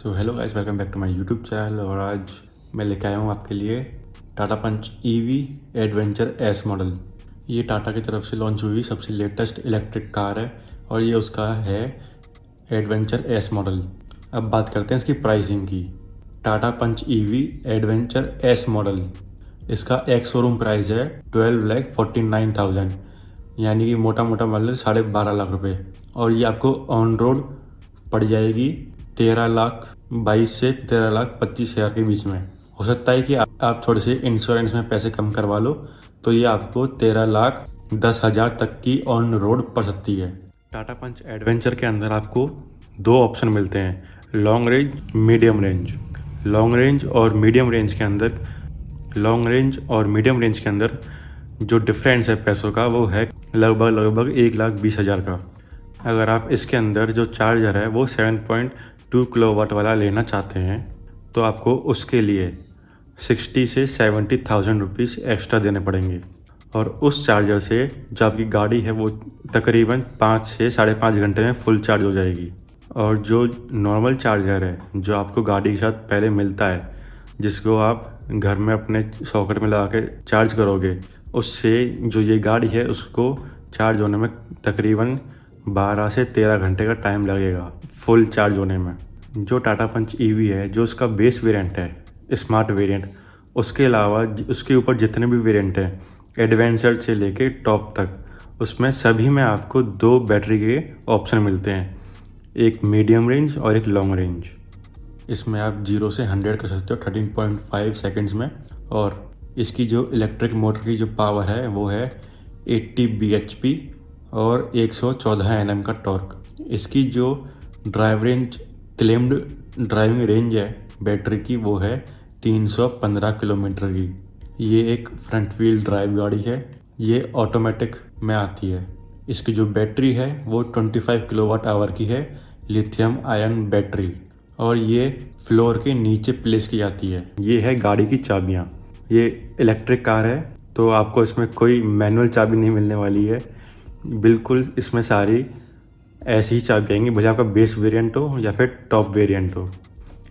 So hello guys, welcome back to my YouTube channel. और आज मैं लेके आया हूँ आपके लिए Tata Punch EV Adventure S model. ये टाटा की तरफ से लॉन्च हुई सबसे लेटेस्ट इलेक्ट्रिक कार है और ये उसका है एडवेंचर एस मॉडल। अब बात करते हैं इसकी प्राइसिंग की। Tata Punch EV Adventure S model, इसका एक शोरूम प्राइस है 12,49,000, यानी कि मोटा मोटा मतलब 12.5 लाख रुपये। और ये आपको ऑन रोड पड़ जाएगी 13,22,000 से 13,25,000 के बीच में। हो सकता है कि आप थोड़े से इंश्योरेंस में पैसे कम करवा लो तो ये आपको 13,10,000 तक की ऑन रोड पड़ सकती है। टाटा पंच एडवेंचर के अंदर आपको दो ऑप्शन मिलते हैं, long range, medium range. Long range और मीडियम रेंज के अंदर जो डिफरेंस है पैसों का वो है लगभग 1,20,000 का। अगर आप इसके अंदर जो चार्जर है वो 7.2 किलोवाट वाला लेना चाहते हैं तो आपको उसके लिए 60 से 70,000 रुपीज़ एक्स्ट्रा देने पड़ेंगे। और उस चार्जर से जो आपकी गाड़ी है वो तकरीबन 5 से 5.5 घंटे में फुल चार्ज हो जाएगी। और जो नॉर्मल चार्जर है जो आपको गाड़ी के साथ पहले मिलता है, जिसको आप घर में अपने सॉकेट में लगा के चार्ज करोगे, उससे जो ये गाड़ी है उसको चार्ज होने में तकरीबन 12 से 13 घंटे का टाइम लगेगा फुल चार्ज होने में। जो टाटा पंच ईवी है, जो उसका बेस वेरिएंट है स्मार्ट वेरिएंट, उसके अलावा उसके ऊपर जितने भी वेरिएंट हैं एडवेंचर से लेके टॉप तक, उसमें सभी में आपको दो बैटरी के ऑप्शन मिलते हैं, एक मीडियम रेंज और एक लॉन्ग रेंज। इसमें आप 0 से 100 कर सकते हो 13.5 सेकेंड्स में। और इसकी जो इलेक्ट्रिक मोटर की जो पावर है वो है 80 bhp और 114 Nm का टॉर्क। इसकी जो क्लेम्ड ड्राइविंग रेंज है बैटरी की वो है 315 किलोमीटर की। ये एक फ्रंट व्हील ड्राइव गाड़ी है, ये ऑटोमेटिक में आती है। इसकी जो बैटरी है वो 25 किलोवाट आवर की है, लिथियम आयन बैटरी, और ये फ्लोर के नीचे प्लेस की जाती है। ये है गाड़ी की चाबियाँ। ये इलेक्ट्रिक कार है तो आपको इसमें कोई मैनुअल चाबी नहीं मिलने वाली है, बिल्कुल इसमें सारी ऐसी ही चाबी आएंगी, भले आपका बेस वेरिएंट हो या फिर टॉप वेरिएंट हो।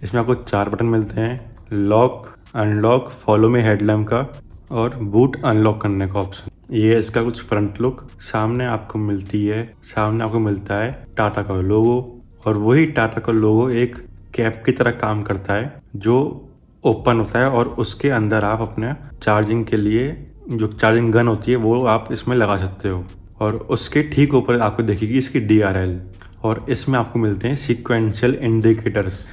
इसमें आपको 4 बटन मिलते हैं, लॉक, अनलॉक, फॉलो में हेडलैम्प का और बूट अनलॉक करने का ऑप्शन। ये है इसका कुछ फ्रंट लुक। सामने आपको मिलता है टाटा का लोगो, और वही टाटा का लोगो एक कैप की तरह काम करता है जो ओपन होता है और उसके अंदर आप अपने चार्जिंग के लिए जो चार्जिंग गन होती है वो आप इसमें लगा सकते हो। और उसके ठीक ऊपर आपको दिखेगी इसकी DRL, और इसमें आपको मिलते हैं सीक्वेंशियल इंडिकेटर्स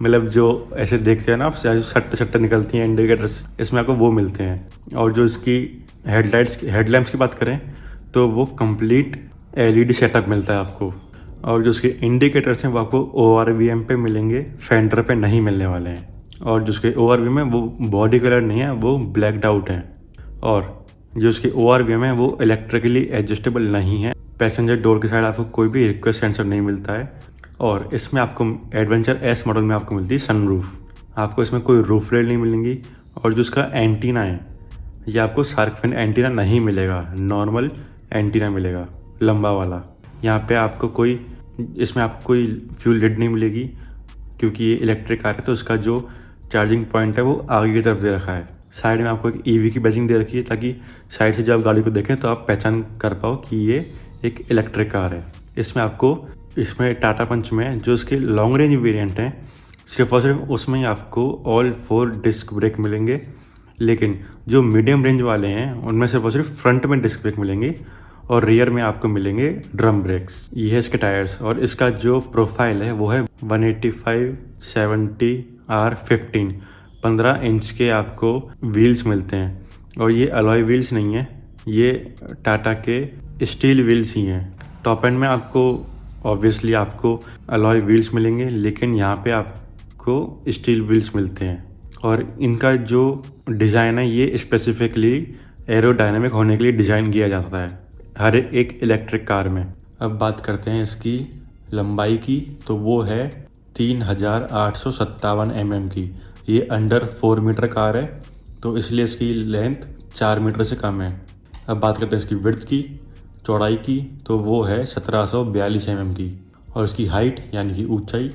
मतलब जो ऐसे देखते हैं ना आप, सट्टे सट्टे निकलती हैं इंडिकेटर्स, इसमें आपको वो मिलते हैं। और जो इसकी हेडलैम्प्स की बात करें तो वो कंप्लीट LED सेटअप मिलता है आपको। और जो उसके इंडिकेटर्स हैं वो आपको ORVM पे मिलेंगे, फेंडर पे नहीं मिलने वाले हैं। और जो उसके ORVM है वो बॉडी कलर नहीं है, वो ब्लैकड आउट है। और जो उसकी ORVM है वो इलेक्ट्रिकली एडजस्टेबल नहीं है। पैसेंजर डोर की साइड आपको कोई भी रिक्वेस्ट सेंसर नहीं मिलता है। और इसमें आपको एडवेंचर एस मॉडल में आपको मिलती है सनरूफ। आपको इसमें कोई रूफ रेल नहीं मिलेंगी। और जो उसका एंटीना है ये आपको शार्क फिन एंटीना नहीं मिलेगा, नॉर्मल एंटीना मिलेगा लंबा वाला। यहाँ पे इसमें आपको कोई फ्यूल लिड नहीं मिलेगी, क्योंकि ये इलेक्ट्रिक कार है तो उसका जो चार्जिंग पॉइंट है वो आगे की तरफ दे रखा है। साइड में आपको एक EV की बैजिंग दे रखी है ताकि साइड से जब आप गाड़ी को देखें तो आप पहचान कर पाओ कि ये एक इलेक्ट्रिक कार है। इसमें टाटा पंच में जो इसके लॉन्ग रेंज वेरिएंट हैं, सिर्फ और सिर्फ उसमें ही आपको ऑल 4 डिस्क ब्रेक मिलेंगे। लेकिन जो मीडियम रेंज वाले हैं उनमें सिर्फ और सिर्फ फ्रंट में डिस्क ब्रेक मिलेंगे और रियर में आपको मिलेंगे ड्रम ब्रेक्स। ये है इसके टायर्स, और इसका जो प्रोफाइल है वो है 185/70R15, 15 इंच के आपको व्हील्स मिलते हैं। और ये अलॉय व्हील्स नहीं है, ये टाटा के स्टील व्हील्स ही हैं। टॉप एंड में ऑब्वियसली आपको अलॉय व्हील्स मिलेंगे, लेकिन यहाँ पे आपको स्टील व्हील्स मिलते हैं। और इनका जो डिज़ाइन है ये स्पेसिफिकली एरोडायनामिक होने के लिए डिज़ाइन किया जाता है हर एक इलेक्ट्रिक कार में। अब बात करते हैं इसकी लंबाई की, तो वो है 3,857 mm की। ये अंडर 4 मीटर कार है तो इसलिए इसकी लेंथ 4 मीटर से कम है। अब बात करते हैं इसकी विड्थ की, चौड़ाई की, तो वो है 1742 mm की। और इसकी हाइट यानी कि ऊंचाई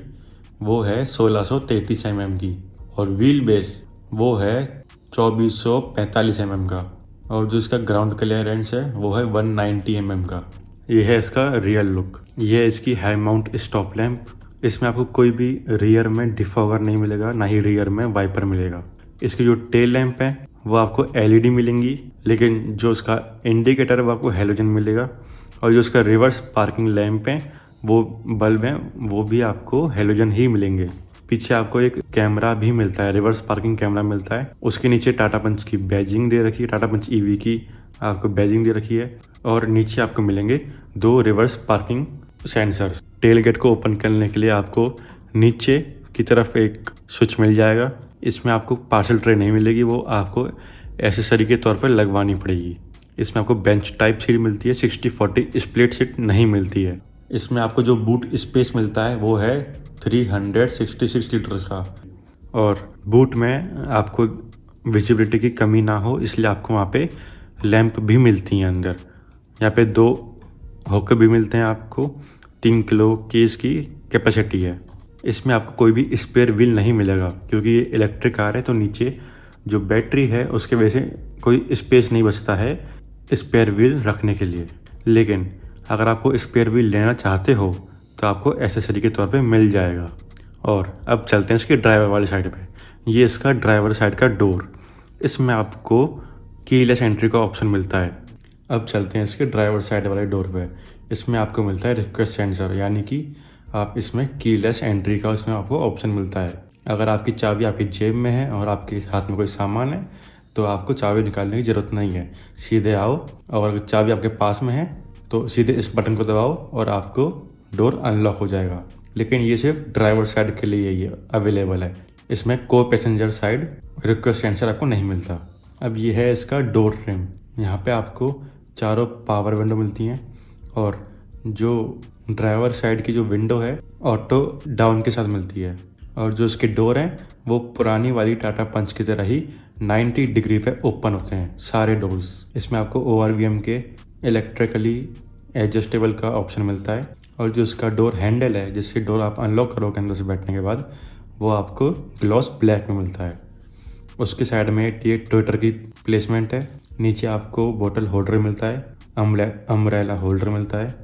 वो है 1633 mm की, और व्हील बेस वो है 2445 mm का, और जो इसका ग्राउंड क्लियरेंस है वो है 190 mm का। ये है इसका रियल लुक। ये है इसकी हाई माउंट स्टॉप लैंप। इसमें आपको कोई भी रियर में डिफॉगर नहीं मिलेगा, ना ही रियर में वाइपर मिलेगा। इसकी जो टेल लैंप है वो आपको एलईडी मिलेंगी, लेकिन जो उसका इंडिकेटर है वो आपको हैलोजन मिलेगा, और जो उसका रिवर्स पार्किंग लैंप है वो बल्ब हैं वो भी आपको हैलोजन ही मिलेंगे। पीछे आपको एक कैमरा भी मिलता है, रिवर्स पार्किंग कैमरा मिलता है। उसके नीचे टाटा पंच की बैजिंग दे रखी है, टाटा पंच ईवी की आपको बैजिंग दे रखी है, और नीचे आपको मिलेंगे 2 reverse parking sensors. Tailgate को ओपन करने के लिए आपको नीचे की तरफ एक स्विच मिल जाएगा। इसमें आपको पार्सल ट्रे नहीं मिलेगी, वो आपको एसेसरी के तौर पर लगवानी पड़ेगी। इसमें आपको बेंच टाइप सीट मिलती है, 60-40 स्प्लिट सीट नहीं मिलती है। इसमें आपको जो बूट स्पेस मिलता है वो है 366 लीटर्स का, और बूट में आपको विजिबिलिटी की कमी ना हो इसलिए आपको वहाँ पे लैंप भी मिलती हैं अंदर। यहाँ पे 2 हुक भी मिलते हैं आपको। 3 किलो की इसकी कैपेसिटी है। इसमें आपको कोई भी स्पेयर व्हील नहीं मिलेगा, क्योंकि ये इलेक्ट्रिक कार है, तो नीचे जो बैटरी है उसके वजह से कोई स्पेस नहीं बचता है स्पेयर व्हील रखने के लिए। लेकिन अगर आपको स्पेयर व्हील लेना चाहते हो तो आपको एसेसरी के तौर पे मिल जाएगा। और अब चलते हैं इसके ड्राइवर वाली साइड पे। ये इसका ड्राइवर साइड का डोर। इसमें आपको कीलेस एंट्री का ऑप्शन मिलता है। अब चलते हैं इसके ड्राइवर साइड वाले डोर पे। इसमें आपको मिलता है रिक्वेस्ट सेंसर, यानी कि आप इसमें कीलेस एंट्री का उसमें आपको ऑप्शन मिलता है। अगर आपकी चाबी आपकी जेब में है और आपके हाथ में कोई सामान है तो आपको चाबी निकालने की ज़रूरत नहीं है, सीधे आओ, और अगर चाबी आपके पास में है तो सीधे इस बटन को दबाओ और आपको डोर अनलॉक हो जाएगा। लेकिन ये सिर्फ ड्राइवर साइड के लिए ये अवेलेबल है। इसमें को पैसेंजर साइड रिक्वेस्ट सेंसर आपको नहीं मिलता। अब ये है इसका डोर फ्रेम। यहाँ पे आपको चारों पावर विंडो मिलती हैं, और जो ड्राइवर साइड की जो विंडो है ऑटो डाउन के साथ मिलती है, और जो इसके डोर हैं वो पुरानी वाली टाटा पंच की तरह ही 90 डिग्री पे ओपन होते हैं सारे डोर्स। इसमें आपको ORVM के इलेक्ट्रिकली एडजस्टेबल का ऑप्शन मिलता है, और जो इसका डोर हैंडल है जिससे डोर आप अनलॉक करोगे अंदर से बैठने के बाद, वो आपको ग्लॉस ब्लैक में मिलता है। उसके साइड में ये ट्विटर की प्लेसमेंट है। नीचे आपको बोतल होल्डर मिलता है, अम्ब्रेला होल्डर मिलता है,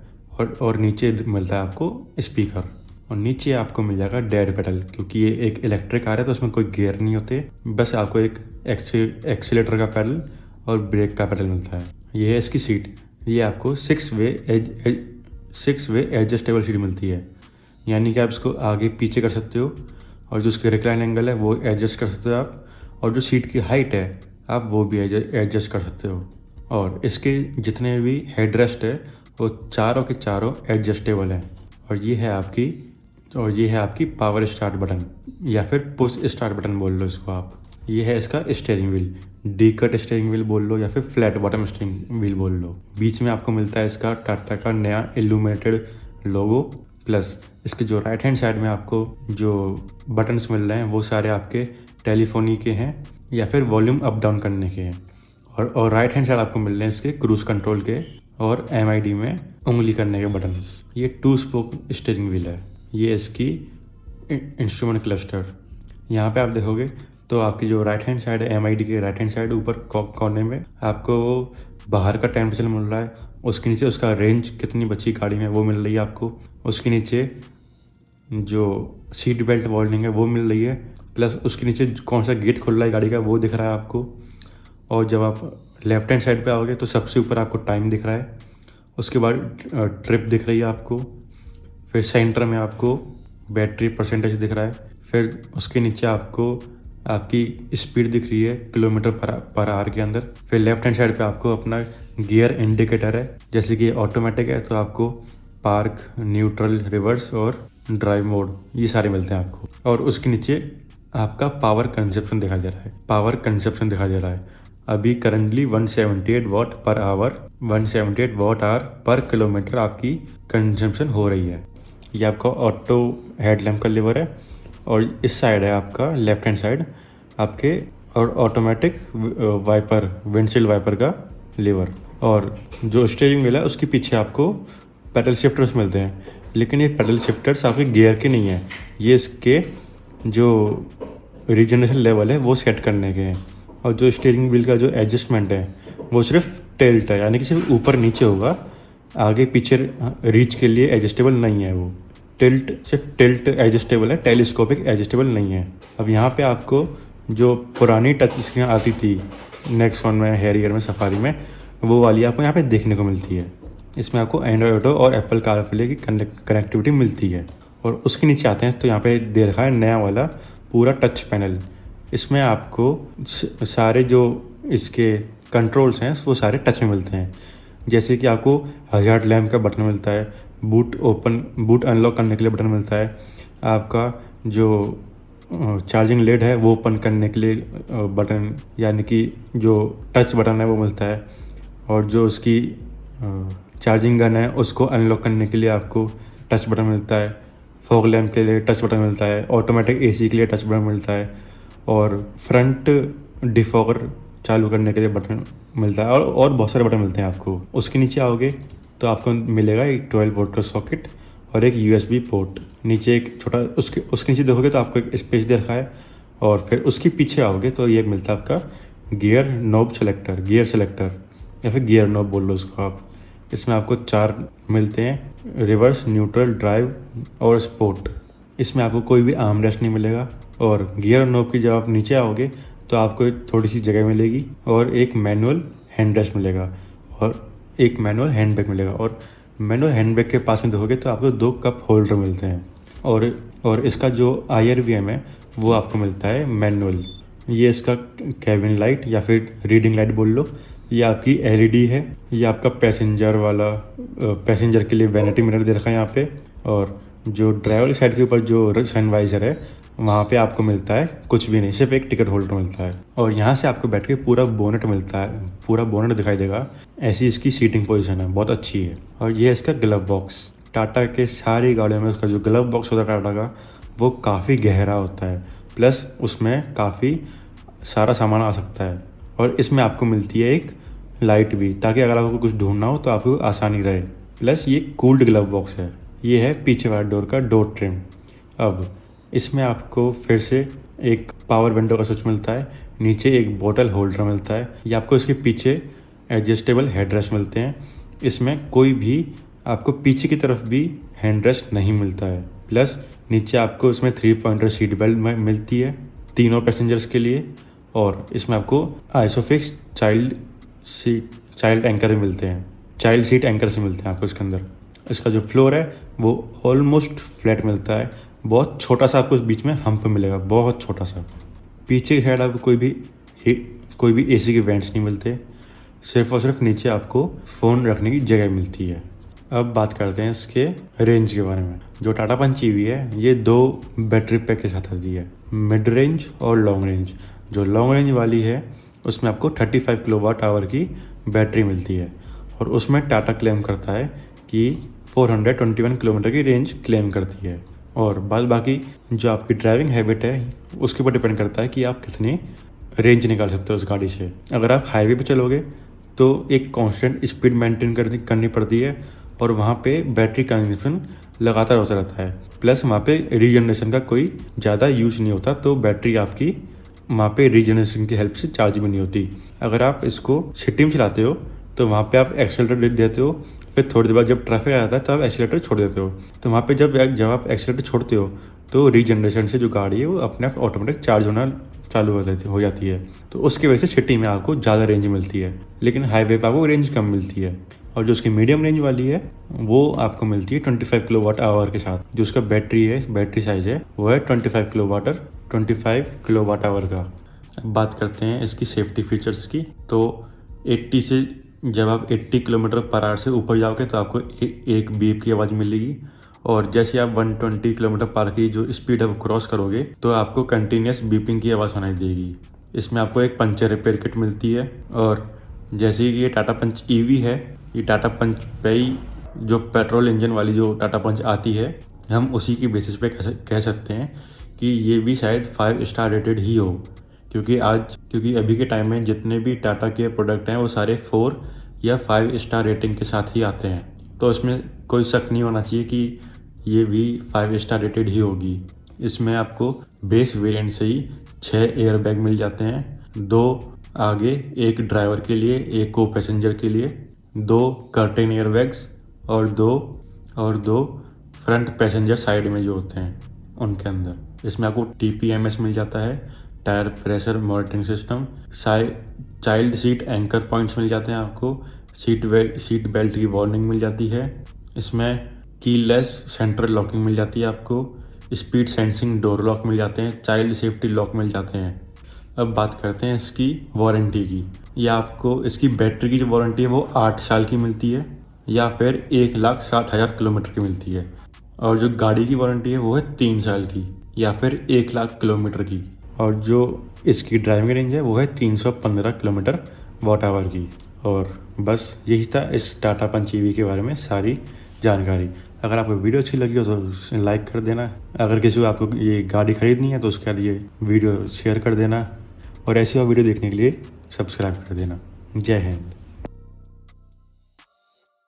और नीचे मिलता है आपको स्पीकर, और नीचे आपको मिल जाएगा डेड पेडल। क्योंकि ये एक इलेक्ट्रिक कार है तो उसमें कोई गियर नहीं होते, बस आपको एक एक्सीलेटर का पेडल और ब्रेक का पेडल मिलता है। ये है इसकी सीट। ये आपको 6 वे एडजस्टेबल सीट मिलती है, यानी कि आप इसको आगे पीछे कर सकते हो, और जो उसके रिक्लाइन एंगल है वो एडजस्ट कर सकते हो आप, और जो सीट की हाइट है आप वो भी एडजस्ट कर सकते हो। और इसके जितने भी हेडरेस्ट है वो चारों के चारों एडजस्टेबल हैं। और ये है आपकी पावर स्टार्ट बटन, या फिर पुश स्टार्ट बटन बोल लो इसको आप। ये है इसका steering wheel, D cut steering wheel बोल लो या फिर फ्लैट बॉटम स्टीयरिंग व्हील बोल लो। बीच में आपको मिलता है इसका टाटा का नया इल्यूमिनेटेड लोगो, प्लस इसके जो राइट हैंड साइड में आपको जो बटन्स मिल रहे हैं वो सारे आपके टेलीफोनी के हैं या फिर वॉल्यूम अप डाउन करने के हैं, और राइट हैंड साइड आपको मिल रहे हैं इसके क्रूज कंट्रोल के और MID में उंगली करने के बटन। ये 2 स्पोक स्टीयरिंग व्हील है। ये इसकी इंस्ट्रूमेंट क्लस्टर। यहाँ पे आप देखोगे तो आपकी जो राइट हैंड साइड है MID के राइट हैंड साइड ऊपर कोने में आपको बाहर का टेम्परेचर मिल रहा है, उसके नीचे उसका रेंज कितनी बची गाड़ी में वो मिल रही है आपको, उसके नीचे जो सीट बेल्ट वार्निंग है वो मिल रही है, प्लस उसके नीचे कौन सा गेट खुल रहा है गाड़ी का वो दिख रहा है आपको। और जब आप लेफ्ट हैंड साइड पे आओगे तो सबसे ऊपर आपको टाइम दिख रहा है, उसके बाद ट्रिप दिख रही है आपको, फिर सेंटर में आपको बैटरी परसेंटेज दिख रहा है, फिर उसके नीचे आपको आपकी स्पीड दिख रही है किलोमीटर पर आवर के अंदर, फिर लेफ्ट हैंड साइड पे आपको अपना गियर इंडिकेटर है, जैसे कि ऑटोमेटिक है तो आपको पार्क, न्यूट्रल, रिवर्स और ड्राइव मोड ये सारे मिलते हैं आपको। और उसके नीचे आपका पावर कंजप्शन दिखाई दे रहा है। अभी करंटली 178 वाट पर आवर 178 वाट आवर पर किलोमीटर आपकी कंजम्पशन हो रही है। ये आपका ऑटो हेडलैम्प का लीवर है, और इस साइड है आपका लेफ्ट हैंड साइड आपके और ऑटोमेटिक वाइपर, विंडशील्ड वाइपर का लीवर। और जो स्टीयरिंग व्हील है उसके पीछे आपको पैडल शिफ्टर्स मिलते हैं। लेकिन ये पेडल शिफ्टर्स आपके गियर के नहीं है, ये इसके जो रीजनरेशन लेवल है वो सेट करने के हैं। और जो स्टीयरिंग व्हील का जो एडजस्टमेंट है वो सिर्फ टिल्ट है, यानी कि सिर्फ ऊपर नीचे होगा, आगे पीछे रीच के लिए एडजस्टेबल नहीं है। वो टिल्ट सिर्फ टिल्ट एडजस्टेबल है, टेलीस्कोपिक एडजस्टेबल नहीं है। अब यहाँ पे आपको जो पुरानी टच स्क्रीन आती थी नेक्सॉन में, हैरियर में, सफारी में, वो वाली आपको यहाँ पे देखने को मिलती है। इसमें आपको एंड्रॉयड ऑटो और एप्पल कारप्ले की कनेक्टिविटी मिलती है। और उसके नीचे आते हैं तो यहाँ पे दे रखा है नया वाला पूरा टच पैनल। इसमें आपको सारे जो इसके कंट्रोल्स हैं वो सारे टच में मिलते हैं। जैसे कि आपको हजार्ड लैम्प का बटन मिलता है, बूट अनलॉक करने के लिए बटन मिलता है, आपका जो चार्जिंग लेड है वो ओपन करने के लिए बटन, यानी कि जो टच बटन है वो मिलता है, और जो उसकी चार्जिंग गन है उसको अनलॉक करने के लिए आपको टच बटन मिलता है, फॉग लैम्प के लिए टच बटन मिलता है, ऑटोमेटिक एसी के लिए टच बटन मिलता है, और फ्रंट डिफॉगर चालू करने के लिए बटन मिलता है, और बहुत सारे बटन मिलते हैं आपको। उसके नीचे आओगे तो आपको मिलेगा एक 12 वोल्ट का सॉकेट और एक USB पोर्ट। नीचे एक छोटा उसके नीचे देखोगे तो आपको एक स्पेस दे रखा है। और फिर उसके पीछे आओगे तो ये मिलता है आपका gear knob selector, gear selector, या फिर गियर नॉब बोल लो उसको आप। इसमें आपको 4 मिलते हैं, रिवर्स, न्यूट्रल, ड्राइव और स्पोर्ट। इसमें आपको कोई भी आर्म रेस्ट नहीं मिलेगा। और गियर नॉब की जब आप नीचे आओगे तो आपको एक थोड़ी सी जगह मिलेगी और एक मैनुअल हैंड रेस्ट मिलेगा और एक मैनुअल हैंड ब्रेक मिलेगा। और मैनुअल हैंड ब्रेक के पास में देखोगे तो आपको 2 कप होल्डर मिलते हैं। और इसका जो IRVM है वो आपको मिलता है मैनुअल। ये इसका कैबिन लाइट या फिर रीडिंग लाइट बोल लो, ये आपकी LED है। ये आपका पैसेंजर के लिए वैनिटी मिरर दे रखा है यहाँ पे। और जो ड्राइवर साइड के ऊपर जो सनवाइजर है वहाँ पे आपको मिलता है कुछ भी नहीं, सिर्फ एक टिकट होल्डर मिलता है। और यहाँ से आपको बैठ के पूरा बोनेट मिलता है, पूरा बोनेट दिखाई देगा। ऐसी इसकी सीटिंग पोजीशन है, बहुत अच्छी है। और ये है इसका ग्लव बॉक्स। टाटा के सारी गाड़ियों में उसका जो ग्लव बॉक्स होता है टाटा का, वो काफ़ी गहरा होता है, प्लस उसमें काफ़ी सारा सामान आ सकता है। और इसमें आपको मिलती है एक लाइट भी, ताकि अगर आपको कुछ ढूंढना हो तो आपको आसानी रहे। प्लस ये कूल्ड ग्लव बॉक्स है। ये है पीछे वाले डोर का डोर ट्रिम। अब इसमें आपको फिर से एक पावर विंडो का स्विच मिलता है, नीचे एक बोतल होल्डर मिलता है। ये आपको इसके पीछे एडजस्टेबल हेडरेस्ट मिलते हैं। इसमें कोई भी आपको पीछे की तरफ भी हैंडरेस्ट नहीं मिलता है। प्लस नीचे आपको इसमें 3 पॉइंटर सीट बेल्ट मिलती है तीनों पैसेंजर्स के लिए। और इसमें आपको आइसोफिक्स चाइल्ड एंकर भी मिलते हैं, चाइल्ड सीट एंकर से मिलते हैं आपको इसके अंदर। इसका जो फ्लोर है वो ऑलमोस्ट फ्लैट मिलता है, बहुत छोटा सा आपको बीच में हम्प मिलेगा, बहुत छोटा सा। पीछे की साइड आपको कोई भी AC के वेंट्स नहीं मिलते, सिर्फ और सिर्फ नीचे आपको फ़ोन रखने की जगह मिलती है। अब बात करते हैं इसके रेंज के बारे में। जो टाटा पंच EV है ये 2 बैटरी पैक के साथ आती है, मिड रेंज और लॉन्ग रेंज। जो लॉन्ग रेंज वाली है उसमें आपको 35 किलोवाट आवर की बैटरी मिलती है, और उसमें टाटा क्लेम करता है कि 421 किलोमीटर की रेंज क्लेम करती है। और बाकी जो आपकी ड्राइविंग हैबिट है उसके ऊपर डिपेंड करता है कि आप कितनी रेंज निकाल सकते हो उस गाड़ी से। अगर आप हाईवे पे चलोगे तो एक कांस्टेंट स्पीड मेंटेन करनी पड़ती है, और वहाँ पे बैटरी कंजम्पशन लगातार होता रहता है। प्लस वहाँ पे रीजनरेशन का कोई ज़्यादा यूज नहीं होता, तो बैटरी आपकी वहाँ पे रीजनरेशन की हेल्प से चार्ज भी नहीं होती। अगर आप इसको सिटी में चलाते हो तो वहाँ पे आप एक्सेलेरेटर देते हो, फिर थोड़ी देर बाद जब ट्रैफिक आ जाता है तो आप एक्सेलेरेटर छोड़ देते हो। तो वहाँ पे जब आप एक्सेलेरेटर छोड़ते हो तो रीजनरेशन से जो गाड़ी है वो अपने आप ऑटोमेटिक चार्ज होना चालू हो जाती है। तो उसकी वजह से सिटी में आपको ज़्यादा रेंज मिलती है, लेकिन हाईवे पर आपको रेंज कम मिलती है। और जो उसकी मीडियम रेंज वाली है वो आपको मिलती है 25 किलोवाट आवर के साथ। जो उसका बैटरी साइज़ है वो है 25 किलोवाट आवर का। अब बात करते हैं इसकी सेफ्टी फीचर्स की। तो 80 से जब आप 80 किलोमीटर पर आवर से ऊपर जाओगे तो आपको एक बीप की आवाज़ मिलेगी, और जैसे आप 120 किलोमीटर पर की जो स्पीड है वो क्रॉस करोगे तो आपको कंटिन्यूस बीपिंग की आवाज़ सुनाई देगी। इसमें आपको एक पंचर रिपेयर किट मिलती है। और जैसे कि ये टाटा पंच EV है, ये टाटा पंच पे ही जो पेट्रोल इंजन वाली जो टाटा पंच आती है, हम उसी की बेसिस पे कह सकते हैं कि ये भी शायद 5 स्टार रेटेड ही हो, क्योंकि अभी के टाइम में जितने भी टाटा के प्रोडक्ट हैं वो सारे 4 या 5 स्टार रेटिंग के साथ ही आते हैं। तो इसमें कोई शक नहीं होना चाहिए कि ये भी 5 स्टार रेटेड ही होगी। इसमें आपको बेस वेरिएंट से ही 6 एयर बैग मिल जाते हैं, 2 आगे, 1 ड्राइवर के लिए, 1 को पैसेंजर के लिए, 2 कर्टेन एयर बैग्स और दो फ्रंट पैसेंजर साइड में जो होते हैं उनके अंदर। इसमें आपको TPMS मिल जाता है, tyre pressure monitoring system, child seat anchor points मिल जाते हैं आपको, सीट बेल्ट की वार्निंग मिल जाती है। इसमें कीलेस सेंट्रल लॉकिंग मिल जाती है आपको, स्पीड सेंसिंग डोर लॉक मिल जाते हैं, चाइल्ड सेफ्टी लॉक मिल जाते हैं। अब बात करते हैं इसकी वारंटी की। या आपको इसकी बैटरी की जो वारंटी है वो 8 साल की मिलती है या फिर 1,60,000 किलोमीटर की मिलती है। और जो गाड़ी की वारंटी है वो है 3 साल की या फिर 1,00,000 किलोमीटर की। और जो इसकी ड्राइविंग रेंज है वो है 315 किलोमीटर वॉट आवर की। और बस यही था इस टाटा पंच EV के बारे में सारी जानकारी। अगर आपको वीडियो अच्छी लगी हो तो लाइक कर देना। अगर किसी को आपको ये गाड़ी खरीदनी है तो उसके बाद ये वीडियो शेयर कर देना। और ऐसी और वीडियो देखने के लिए सब्सक्राइब कर देना। जय हिंद।